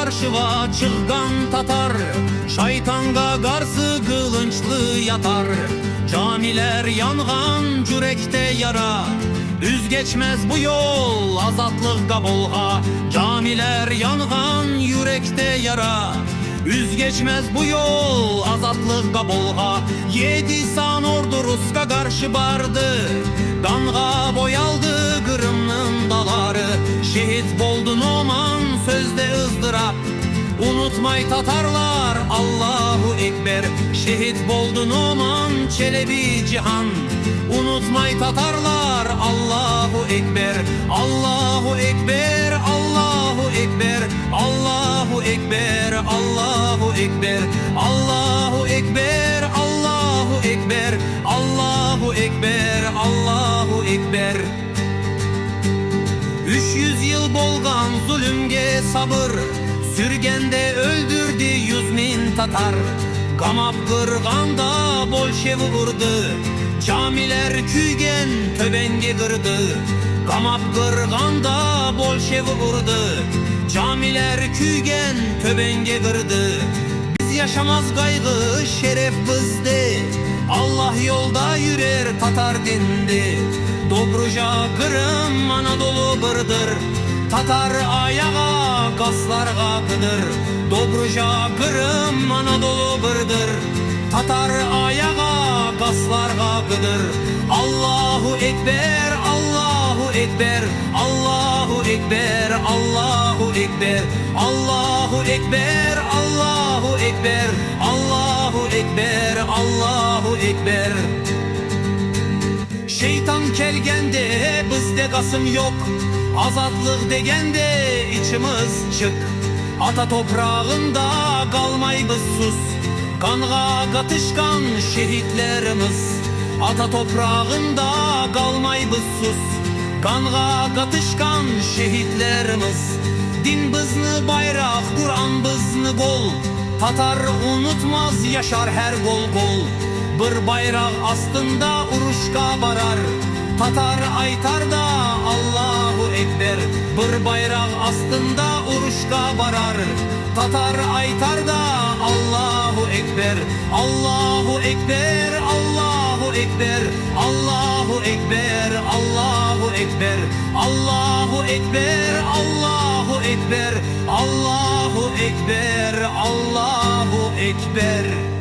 karşıva çıkkan tatar, şeytanga karşı kılınçlı yatar. Camiler yangan, yürekte yara, düz geçmez bu yol azatlık bolğa. Camiler yangan, yürekte yara, düz geçmez bu yol azatlık bolğa. 7 san ordu Ruska karşı bardı, kanğa boyaldı Kırım'nın dağları. Şehit boldu Noman, sözde ızdırap, unutmay Tatarlar Allahu Ekber. Şehit boldu Noman, Çelebi Cihan, unutmay Tatarlar Allahu Ekber. Allahu Ekber, Allahu Ekber, Allahu Ekber, Allahu Ekber, Allahu Ekber, Allahu Ekber, Allahu Ekber, Allahu Ekber. 300 yıl bolgan zulümge sabır, sürgende öldürdü 100.000 Tatar. Kamap kırganda Bolşevi vurdu, camiler küygen töbenge kırdı. Kamap kırganda Bolşevi vurdu, camiler küygen töbenge kırdı. Biz yaşamaz kaygı şeref bizde, Allah yolda yürür Tatar dindi. Dobruca Kırım Anadolu birdir, Tatar ayağa kaslarga kıdır. Dobruca Kırım Anadolu birdir, Tatar ayağa kaslarga kıdır. Allahu Ekber, Allahu Ekber, Allahu Ekber, Allahu Ekber, Allahu Ekber, Allahu Ekber, Allahu Ekber, Allahu Ekber. Şeytan kelgende bizde Kasım yok, azatlık degende içimiz çık. Ata toprağında kalmay biz sus, kanğa katışkan şehitlerimiz. Ata toprağında kalmay biz sus, kanğa katışkan şehitlerimiz. Din bizni bayrak, Kur'an bizni gol, Tatar unutmaz yaşar her gol gol. Bir bayrak astında uruşka barar, Tatar aytar da Allahu Ekber. Bir bayrak astında uruşka barar, Tatar aytar da Allahu Ekber. Allahu Ekber, Allahu Ekber, Allahu Ekber, Allahu Ekber, Allahu Ekber, Allahu Ekber, Allahu Ekber, Allahu Ekber.